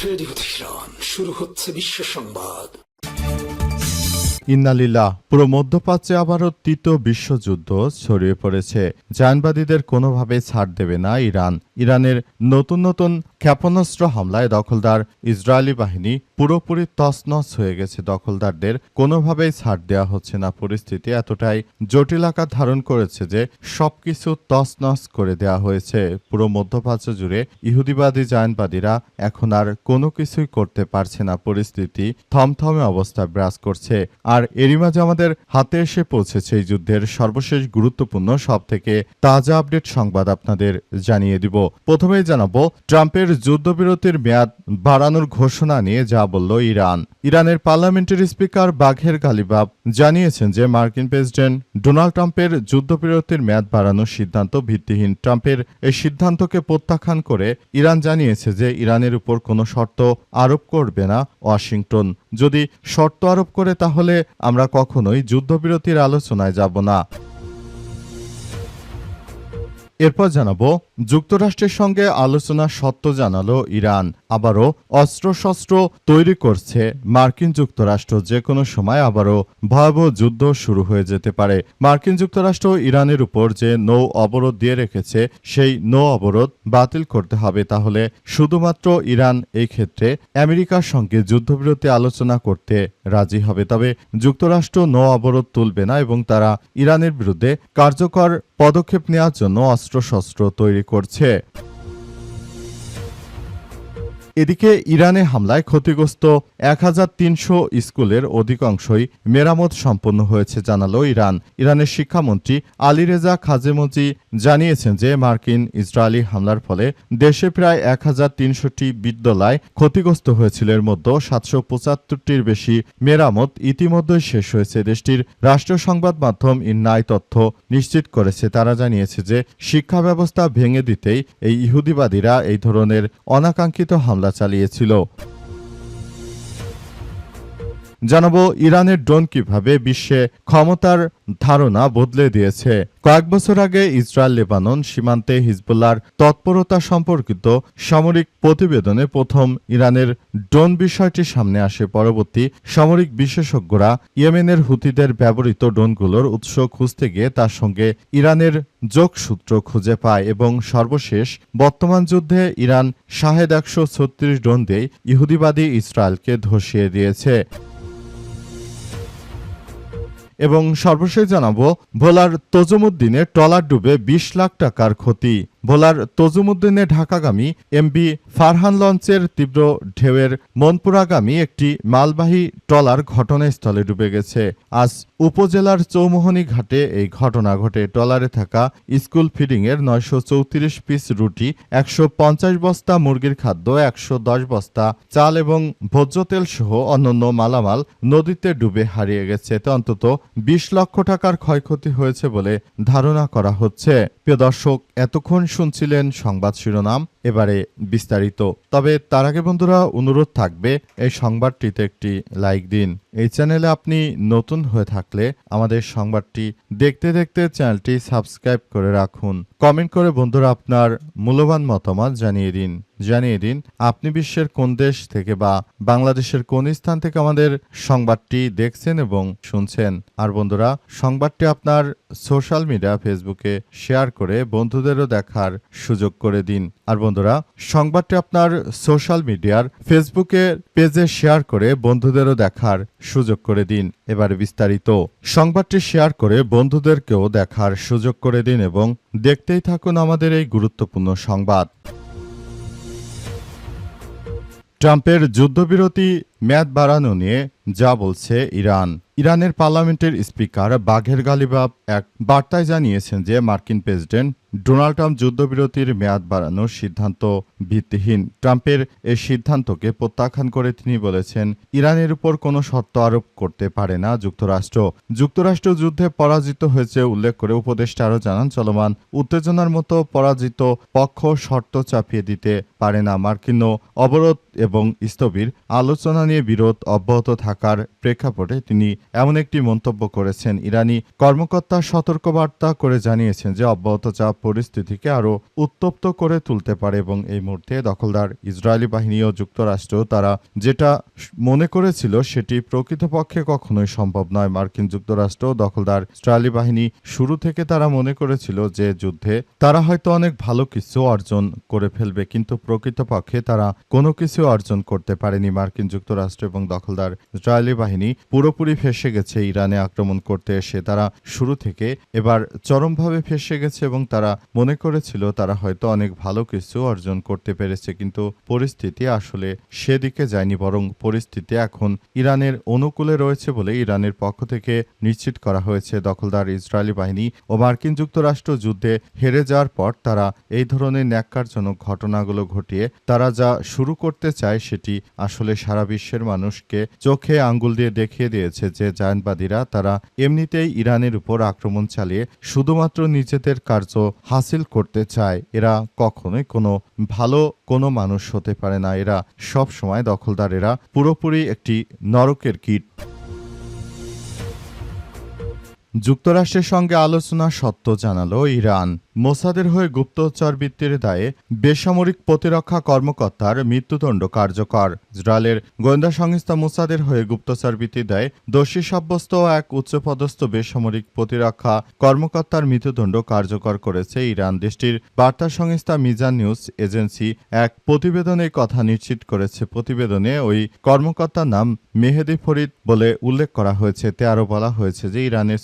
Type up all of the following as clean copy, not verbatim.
Radio Tehran, শুরু হচ্ছে বিশ্ব সংবাদ। ইন্নালিল্লাহ। পুরো মধ্যপ্রাচ্যে আবারও তৃতীয় বিশ্বযুদ্ধ ছড়িয়ে পড়েছে। জায়নবাদীদের কোনোভাবেই ছাড় দেবে না ইরান। ইরানের নতুন নতুন ক্ষেপণাস্ত্র হামলায় দখলদার ইসরায়েলি বাহিনী পুরোপুরি তছনছ হয়ে গেছে। দখলদারদের কোনোভাবেই ছাড় দেওয়া হচ্ছে না। পরিস্থিতি এতটাই জটিল আকার ধারণ করেছে যে সবকিছু তছনছ করে দেওয়া হয়েছে। পুরো মধ্যপ্রাচ্য জুড়ে ইহুদিবাদী জায়নবাদীরা এখন আর কোনো কিছুই করতে পারছে না। পরিস্থিতি থমথমে অবস্থা বিরাজ করছে। আর এরই মাঝে আমাদের হাতে এসে পৌঁছেছে এই যুদ্ধের সর্বশেষ গুরুত্বপূর্ণ সবথেকে তাজা আপডেট সংবাদ আপনাদের জানিয়ে দিব। প্রথমেই জানাবো ট্রাম্পের যুদ্ধবিরতির মেয়াদ বাড়ানোর ঘোষণা নিয়ে যা বলল ইরান। ইরানের পার্লামেন্টের স্পিকার বাঘের গালিবাফ জানিয়েছেন যে মার্কিন প্রেসিডেন্ট ডোনাল্ড ট্রাম্পের যুদ্ধবিরতির মেয়াদ বাড়ানোর সিদ্ধান্ত ভিত্তিহীন। ট্রাম্পের এই সিদ্ধান্তকে প্রত্যাখ্যান করে ইরান জানিয়েছে যে ইরানের উপর কোনো শর্ত আরোপ করবে না ওয়াশিংটন। যদি শর্ত আরোপ করে তাহলে আমরা কখনোই যুদ্ধবিরতির আলোচনায় যাব না। এরপর জানাবো যুক্তরাষ্ট্রের সঙ্গে আলোচনা সত্য জানালো ইরান। আবারও অস্ত্রশস্ত্র তৈরি করছে মার্কিন যুক্তরাষ্ট্র। যে কোনো সময় আবারও ভয়াবহ যুদ্ধ শুরু হয়ে যেতে পারে। মার্কিন যুক্তরাষ্ট্র ইরানের উপর যে নৌ অবরোধ দিয়ে রেখেছে সেই নৌ অবরোধ বাতিল করতে হবে। তাহলে শুধুমাত্র ইরান এই ক্ষেত্রে আমেরিকার সঙ্গে যুদ্ধবিরতি আলোচনা করতে রাজি হবে। তবে যুক্তরাষ্ট্র নৌ অবরোধ তুলবে না এবং তারা ইরানের বিরুদ্ধে কার্যকর পদক্ষেপ নেওয়ার জন্য অস্ত্রশস্ত্র তৈরি করছে। এদিকে ইরানে হামলায় ক্ষতিগ্রস্ত ১৩০০ স্কুলের অধিকাংশই মেরামত সম্পন্ন হয়েছে জানালো ইরান। ইরানের শিক্ষামন্ত্রী আলীরেজা খাজেমজি জানিয়েছেন যে মার্কিন ইসরায়েলি হামলার ফলে দেশে প্রায় ১৩০০টি বিদ্যালয় ক্ষতিগ্রস্ত হয়েছিল। এর মধ্যে ৭৭৫টির বেশি মেরামত ইতিমধ্যেই শেষ হয়েছে। দেশটির রাষ্ট্রীয় সংবাদ মাধ্যম ইন্নাই তথ্য নিশ্চিত করেছে। তারা জানিয়েছে যে শিক্ষা ব্যবস্থা ভেঙে দিতেই এই ইহুদিবাদীরা এই ধরনের অনাকাঙ্ক্ষিত হামলা চালিয়েছিল। জানাবো ইরানের ড্রোন কিভাবে বিশ্বে ক্ষমতার ধারণা বদলে দিয়েছে। কয়েক বছর আগে ইসরায়েল লেবানন সীমান্তে হিজবুল্লাহর তৎপরতা সম্পর্কিত সামরিক প্রতিবেদনে প্রথম ইরানের ড্রোন বিষয়টি সামনে আসে। পরবর্তী সামরিক বিশেষজ্ঞরা ইয়েমেনের হুতিদের ব্যবহৃত ড্রোনগুলোর উৎস খুঁজতে গিয়ে তার সঙ্গে ইরানের যোগসূত্র খুঁজে পায় এবং সর্বশেষ বর্তমান যুদ্ধে ইরান শাহেদ ১৩৬ ড্রোন দিয়ে ইহুদিবাদী ইসরায়েলকে ধসিয়ে দিয়েছে। এবং সর্বশেষ জানাবো ভোলার তজুমুদ্দিনে ট্রলার ডুবে ২০ লাখ টাকার ক্ষতি। ভোলার তজুমুদ্দিনে ঢাকাগামী এমবি ফারহান লঞ্চের তীব্র ঢেউয়ের মনপুরাগামী একটি মালবাহী ট্রলার ঘটনাস্থলে ডুবে গেছে। আজ উপজেলার চৌমোহনী ঘাটে এই ঘটনা ঘটে। ট্রলারে থাকা স্কুল ফিডিংয়ের ৯৩৪ পিস রুটি, ১৫০ বস্তা মুরগির খাদ্য, ১১০ বস্তা চাল এবং ভোজ্য তেল সহ অন্যান্য মালামাল নদীতে ডুবে হারিয়ে গেছে। এতে অন্তত ২০ লক্ষ টাকার ক্ষয়ক্ষতি হয়েছে বলে ধারণা করা হচ্ছে। প্রিয় দর্শক, এতক্ষণ শুনছিলেন সংবাদ শিরোনাম, এবারে বিস্তারিত। তবে তার আগে বন্ধুরা অনুরোধ থাকবে এই সংবাদটিতে একটি লাইক দিন। এই চ্যানেলে আপনি নতুন হয়ে থাকলে আমাদের সংবাদটি দেখতে দেখতে চ্যানেলটি সাবস্ক্রাইব করে রাখুন। কমেন্ট করে বন্ধুরা আপনার মূল্যবান মতামত জানিয়ে দিন আপনি বিশ্বের কোন দেশ থেকে বা বাংলাদেশের কোন স্থান থেকে আমাদের সংবাদটি দেখছেন এবং শুনছেন। আর বন্ধুরা সংবাদটি আপনার সোশ্যাল মিডিয়া ফেসবুকে শেয়ার করে বন্ধুদেরও দেখার সুযোগ করে দিন। আর বন্ধুরা সংবাদটি আপনার সোশ্যাল মিডিয়ার ফেসবুকে পেজে শেয়ার করে বন্ধুদেরও দেখার সুযোগ করে দিন। এবারে বিস্তারিত সংবাদটি শেয়ার করে বন্ধুদেরকেও দেখার সুযোগ করে দিন এবং দেখতেই থাকুন আমাদের এই গুরুত্বপূর্ণ সংবাদ। ট্রাম্পের যুদ্ধবিরতি মেয়াদ বাড়ানো নিয়ে যা বলছে ইরান। ইরানের পার্লামেন্টের স্পিকার বাঘের গালিবাফ এক বার্তায় জানিয়েছেন যে মার্কিন প্রেসিডেন্ট ডোনাল্ড ট্রাম্প যুদ্ধবিরতির মেয়াদ বাড়ানোর সিদ্ধান্ত ভিত্তিহীন। ট্রাম্পের এই সিদ্ধান্তকে প্রত্যাখ্যান করে তিনি বলেছেন ইরানের উপর কোনো শর্ত আরোপ করতে পারে না যুক্তরাষ্ট্র যুদ্ধে পরাজিত হয়েছে উল্লেখ করে উপদেষ্টা আরও জানান চলমান উত্তেজনার মতো পরাজিত পক্ষ শর্ত চাপিয়ে দিতে পারে না। মার্কিন অবরোধ এবং স্থবির আলোচনা নিয়ে বিরোধ অব্যাহত থাকার প্রেক্ষাপটে তিনি এমন একটি মন্তব্য করেছেন। ইরানি কর্মকর্তা সতর্কবার্তা করে জানিয়েছেন যে অব্যাহত চাপ পরিস্থিতিকে আরও উত্তপ্ত করে তুলতে পারে এবং এই মুহূর্তে দখলদার ইসরায়েলি বাহিনী ও যুক্তরাষ্ট্র তারা যেটা মনে করেছিল সেটি প্রকৃতপক্ষে কখনোই সম্ভব নয়। মার্কিন যুক্তরাষ্ট্র দখলদার ইসরায়েলি বাহিনী শুরু থেকে তারা মনে করেছিল যে যুদ্ধে তারা হয়তো অনেক ভালো কিছু অর্জন করে ফেলবে, কিন্তু প্রকৃতপক্ষে তারা কোনো কিছু অর্জন করতে পারেনি। মার্কিন যুক্তরাষ্ট্র এবং দখলদার ইসরায়েলি বাহিনী পুরোপুরি ফেঁসে গেছে ইরানে আক্রমণ করতে এসে। তারা শুরু থেকে এবার চরমভাবে ফেঁসে গেছে এবং তারা মনে করেছিল তারা হয়তো অনেক ভালো কিছু অর্জন করতে পেরেছে, কিন্তু পরিস্থিতি আসলে সেদিকে যায়নি, বরং পরিস্থিতি এখন ইরানের অনুকূলে রয়েছে বলে ইরানের পক্ষ থেকে নিশ্চিত করা হয়েছে। দখলদার ইসরায়েলি বাহিনী ও মার্কিন যুক্তরাষ্ট্র যুদ্ধে হেরে যাওয়ার পর তারা এই ধরনের ন্যাক্কারজনক ঘটনাগুলো ঘটিয়ে তারা যা শুরু করতে চায় সেটি আসলে সারা বিশ্বের মানুষকে চোখে আঙ্গুল দিয়ে দেখিয়ে দিয়েছে যে জায়নবাদীরা তারা এমনিতেই ইরানের উপর আক্রমণ চালিয়ে শুধুমাত্র নিজেদের কার্য হাসিল করতে চায়। এরা কখনোই কোনো ভালো কোনো মানুষ হতে পারে না। এরা সব সময় দখলদার, এরা পুরোপুরি একটি নরকের কীট। যুক্তরাষ্ট্রের সঙ্গে আলোচনা সত্য জানালো ইরান। মোসাদের হয়ে গুপ্তচরবৃত্তির দায়ে বেসামরিক প্রতিরক্ষা কর্মকর্তার মৃত্যুদণ্ড কার্যকর। ইসরায়েলের গোয়েন্দা সংস্থা মোসাদের হয়ে গুপ্তচরবৃত্তির দায়ে দোষী সাব্যস্ত এক উচ্চপদস্থ বেসামরিক প্রতিরক্ষা কর্মকর্তার মৃত্যুদণ্ড কার্যকর করেছে ইরান। দেশটির বার্তা সংস্থা মিজান নিউজ এজেন্সি এক প্রতিবেদনে কথা নিশ্চিত করেছে। প্রতিবেদনে ওই কর্মকর্তার নাম মেহেদি ফরিদ বলে উল্লেখ করা হয়েছে। তে আরও বলা হয়েছে যে ইরানের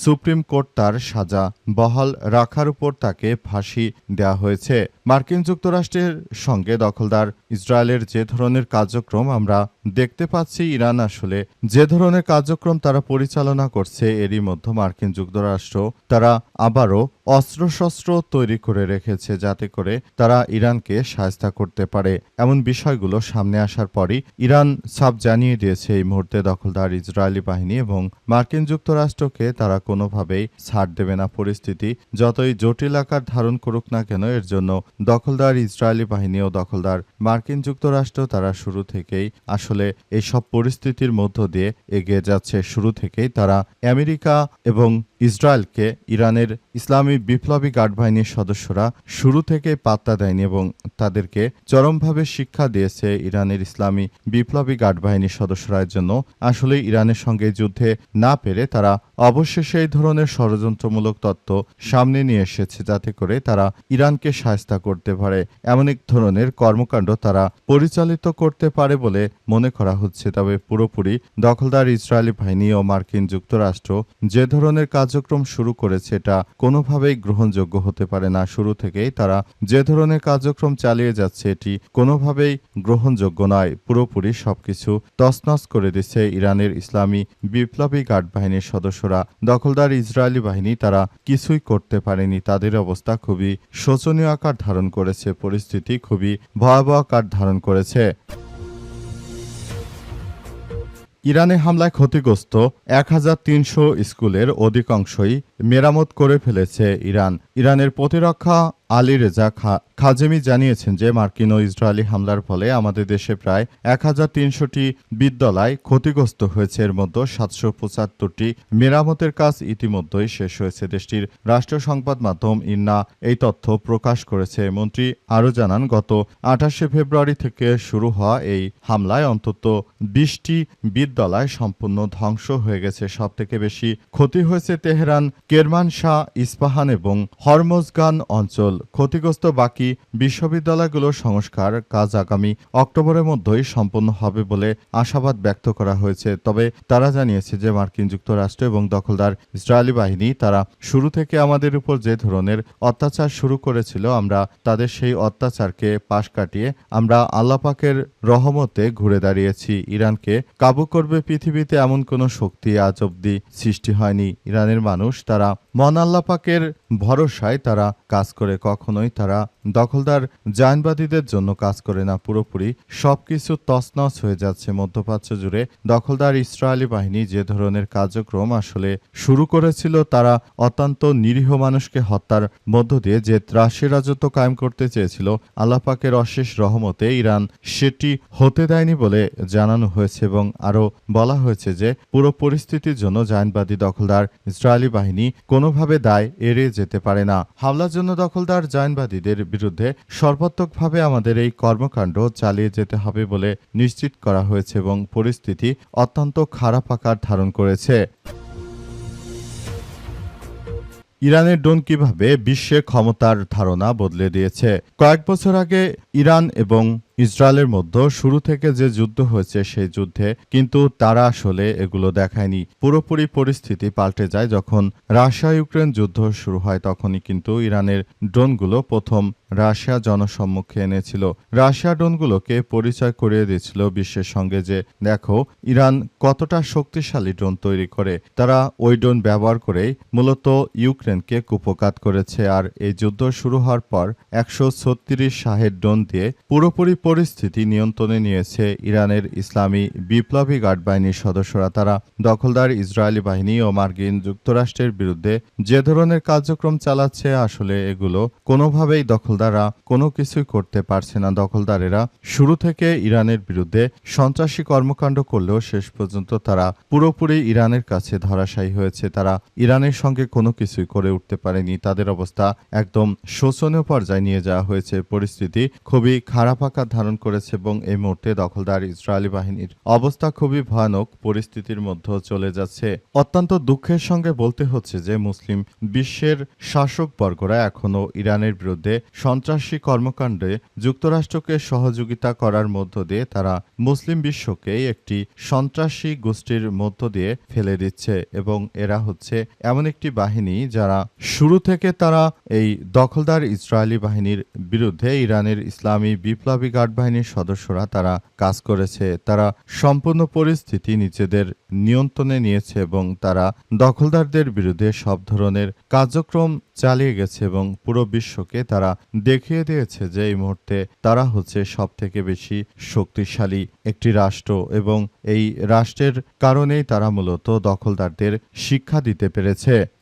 সুপ্রিম কোর্ট তার সাজা বহাল রাখার উপর তাকে ফাঁসি দেওয়া হয়েছে। মার্কিন যুক্তরাষ্ট্রের সঙ্গে দখলদার ইসরায়েলের যে ধরনের কার্যক্রম আমরা দেখতে পাচ্ছি, ইরান আসলে যে ধরনের কার্যক্রম তারা পরিচালনা করছে, এরই মধ্যে মার্কিন যুক্তরাষ্ট্র তারা আবারও অস্ত্রশস্ত্র তৈরি করে রেখেছে যাতে করে তারা ইরানকে সাহায্য করতে পারে। এমন বিষয়গুলো সামনে আসার পরই ইরান সাফ জানিয়ে দিয়েছে এই মুহূর্তে দখলদার ইসরায়েলি বাহিনী এবং মার্কিন যুক্তরাষ্ট্রকে তারা কোনোভাবেই ছাড় দেবে না। পরিস্থিতি যতই জটিল আকার ধারণ করুক না কেন, এর জন্য দখলদার ইসরায়েলি বাহিনী ও দখলদার মার্কিন যুক্তরাষ্ট্র তারা শুরু থেকেই আসলে এইসব পরিস্থিতির মধ্য দিয়ে এগিয়ে যাচ্ছে। শুরু থেকেই তারা আমেরিকা এবং ইসরায়েলকে ইরানের ইসলামী বিপ্লবী গার্ড বাহিনীর সদস্যরা শুরু থেকে পাত্তা দেয়নি এবং তাদেরকে চরমভাবে শিক্ষা দিয়েছে ইরানের ইসলামী বিপ্লবী গার্ড বাহিনীর সদস্যরা। এর জন্য আসলে ইরানের সঙ্গে যুদ্ধে না পেরে তারা অবশেষে এই ধরনের ষড়যন্ত্রমূলক তত্ত্ব সামনে নিয়ে এসেছে যাতে করে তারা ইরানকে সাহায্য করতে পারে। এমন এক ধরনের কর্মকাণ্ড তারা পরিচালিত করতে পারে বলে মনে করা হচ্ছে। তবে পুরোপুরি দখলদার ইসরায়েলি বাহিনী ও মার্কিন যুক্তরাষ্ট্র যে ধরনের কার্যক্রম শুরু করেছে এটা কোনোভাবেই গ্রহণযোগ্য হতে পারে না। শুরু থেকেই তারা যে ধরনের কার্যক্রম চালিয়ে যাচ্ছে এটি কোনোভাবেই গ্রহণযোগ্য নয়। পুরোপুরি সবকিছু তছনছ করে দিচ্ছে ইরানের ইসলামী বিপ্লবী গার্ড বাহিনীর সদস্যরা। দখলদার ইসরায়েলি বাহিনী তারা কিছুই করতে পারেনি। তাদের অবস্থা খুবই শোচনীয় আকার ধারণ করেছে, পরিস্থিতি খুবই ভয়াবহ আকার ধারণ করেছে। ইরানে হামলায় ক্ষতিগ্রস্ত ১৩০০ স্কুলের অধিকাংশই মেরামত করে ফেলেছে ইরান। ইরানের প্রতিরক্ষা আলী রেজা খাজেমি জানিয়েছেন যে মার্কিন ও ইসরায়েলি হামলার ফলে আমাদের দেশে প্রায় ১৩০০টি বিদ্যালয় ক্ষতিগ্রস্ত হয়েছে। এর মধ্যে ৭৭৫টি মেরামতের কাজ ইতিমধ্যেই শেষ হয়েছে। দেশটির রাষ্ট্রীয় সংবাদ মাধ্যম ইন্না এই তথ্য প্রকাশ করেছে। মন্ত্রী আরও জানান, গত ২৮শে ফেব্রুয়ারি থেকে শুরু হওয়া এই হামলায় অন্তত ২০টি বিদ্যালয় সম্পূর্ণ ধ্বংস হয়ে গেছে। সবথেকে বেশি ক্ষতি হয়েছে তেহরান, কেরমানশাহ, ইস্পাহান এবং হরমোজগান অঞ্চল। ক্ষতিগ্রস্ত বাকি বিশ্ববিদ্যালয়গুলোর সংস্কার কাজ আগামী অক্টোবরের মধ্যেই সম্পন্ন হবে বলে আশাবাদ ব্যক্ত করা হয়েছে। তবে তারা জানিয়েছে যে মার্কিন যুক্তরাষ্ট্র এবং দখলদার ইসরায়েলি বাহিনী তারা শুরু থেকে আমাদের উপর যে ধরনের অত্যাচার শুরু করেছিল, আমরা তাদের সেই অত্যাচারকে পাশ কাটিয়ে আমরা আল্লাহ পাকের রহমতে ঘুরে দাঁড়িয়েছি। ইরানকে কাবু করবে পৃথিবীতে এমন কোনো শক্তি আজ অব্দি সৃষ্টি হয়নি। ইরানের মানুষ তারা মন আল্লাহ পাকের ভরসায় তারা কাজ করে, কখনোই তারা দখলদার জায়নবাদীদের জন্য কাজ করে না, পুরোপুরি সবকিছু তছনছ হয়ে যাচ্ছে। মধ্যপ্রাচ্য জুড়ে দখলদার ইসরায়েলি বাহিনী যে ধরনের কার্যক্রম আসলে শুরু করেছিল, তারা অত্যন্ত নিরীহ মানুষকে হত্যার মধ্য দিয়ে যে ত্রাসের রাজত্ব কায়েম করতে চেয়েছিল, আল্লাহ পাকের অশেষ রহমতে ইরান সেটি হতে দেয়নি বলে জানানো হয়েছে এবং আরও বলা হয়েছে যে পুরো পরিস্থিতির জন্য জায়নবাদী দখলদার ইসরায়েলি বাহিনী কোনোভাবে দায় এড়িয়ে যেতে পারে না। হামলার জন্য দখলদার জায়নবাদীদের বিরুদ্ধে সর্বাত্মকভাবে আমাদের এই কর্মকাণ্ড চালিয়ে যেতে হবে বলে নিশ্চিত করা হয়েছে এবং পরিস্থিতি অত্যন্ত খারাপ আকার ধারণ করেছে। ইরানের ড্রোন কিভাবে বিশ্বে ক্ষমতার ধারণা বদলে দিয়েছে? কয়েক বছর আগে ইরান এবং ইসরায়েলের মধ্যে শুরু থেকে যে যুদ্ধ হয়েছে, সেই যুদ্ধে কিন্তু তারা আসলে এগুলো দেখায়নি। পুরোপুরি পরিস্থিতি পাল্টে যায় যখন রাশিয়া ইউক্রেন যুদ্ধ শুরু হয়। তখনই কিন্তু ইরানের ড্রোনগুলো প্রথম রাশিয়া জনসম্মুখে এনেছিল। রাশিয়া ড্রোনগুলোকে পরিচয় করিয়ে দিয়েছিল বিশ্বের সঙ্গে যে দেখো ইরান কতটা শক্তিশালী ড্রোন তৈরি করে। তারা ওই ড্রোন ব্যবহার করেই মূলত ইউক্রেনকে কুপকাত করেছে। আর এই যুদ্ধ শুরু হওয়ার পর 136 শাহেদ ড্রোন দিয়ে পুরোপুরি পরিস্থিতি নিয়ন্ত্রণে নিয়েছে ইরানের ইসলামী বিপ্লবী গার্ড বাহিনীর সদস্যরা। তারা দখলদার ইসরায়েলি বাহিনী ও মার্কিন যুক্তরাষ্ট্রের বিরুদ্ধে যে ধরনের কার্যক্রম চালাচ্ছে, আসলে এগুলো কোনোভাবেই দখলদাররা কোনো কিছুই করতে পারছে না। দখলদারেরা শুরু থেকে ইরানের বিরুদ্ধে সন্ত্রাসী কর্মকাণ্ড করলেও শেষ পর্যন্ত তারা পুরোপুরি ইরানের কাছে ধরাশায়ী হয়েছে। তারা ইরানের সঙ্গে কোনো কিছুই করে উঠতে পারেনি। তাদের অবস্থা একদম শোচনীয় পর্যায়ে নিয়ে যাওয়া হয়েছে। পরিস্থিতি খুবই খারাপ আকার ধারণ করেছে এবং এই মুহূর্তে দখলদার ইসরায়েলি বাহিনীর অবস্থা খুবই ভয়ানক পরিস্থিতির মধ্যে চলে যাচ্ছে। অত্যন্ত দুঃখের সঙ্গে বলতে হচ্ছে যে মুসলিম বিশ্বের শাসকবর্গরা এখনও ইরানের বিরুদ্ধে সন্ত্রাসী কর্মকাণ্ডে যুক্তরাষ্ট্রকে সহযোগিতা করার মধ্য দিয়ে তারা মুসলিম বিশ্বকে একটি সন্ত্রাসী গোষ্ঠীর মধ্য দিয়ে ফেলে দিচ্ছে এবং এরা হচ্ছে এমন একটি বাহিনী যারা শুরু থেকে তারা এই দখলদার ইসরায়েলি বাহিনীর বিরুদ্ধে ইরানের ইসলামী বিপ্লবী গার্ড বাহিনীর সদস্যরা তারা কাজ করেছে। তারা সম্পূর্ণ পরিস্থিতি নিজেদের নিয়ন্ত্রণে নিয়েছে এবং তারা দখলদারদের বিরুদ্ধে সব ধরনের কার্যক্রম চালিয়ে গেছে এবং পুরো বিশ্বকে তারা দেখিয়ে দিয়েছে যে এই মুহূর্তে তারা হচ্ছে সবথেকে বেশি শক্তিশালী একটি রাষ্ট্র এবং এই রাষ্ট্রের কারণেই তারা মূলত দখলদারদের শিক্ষা দিতে পেরেছে।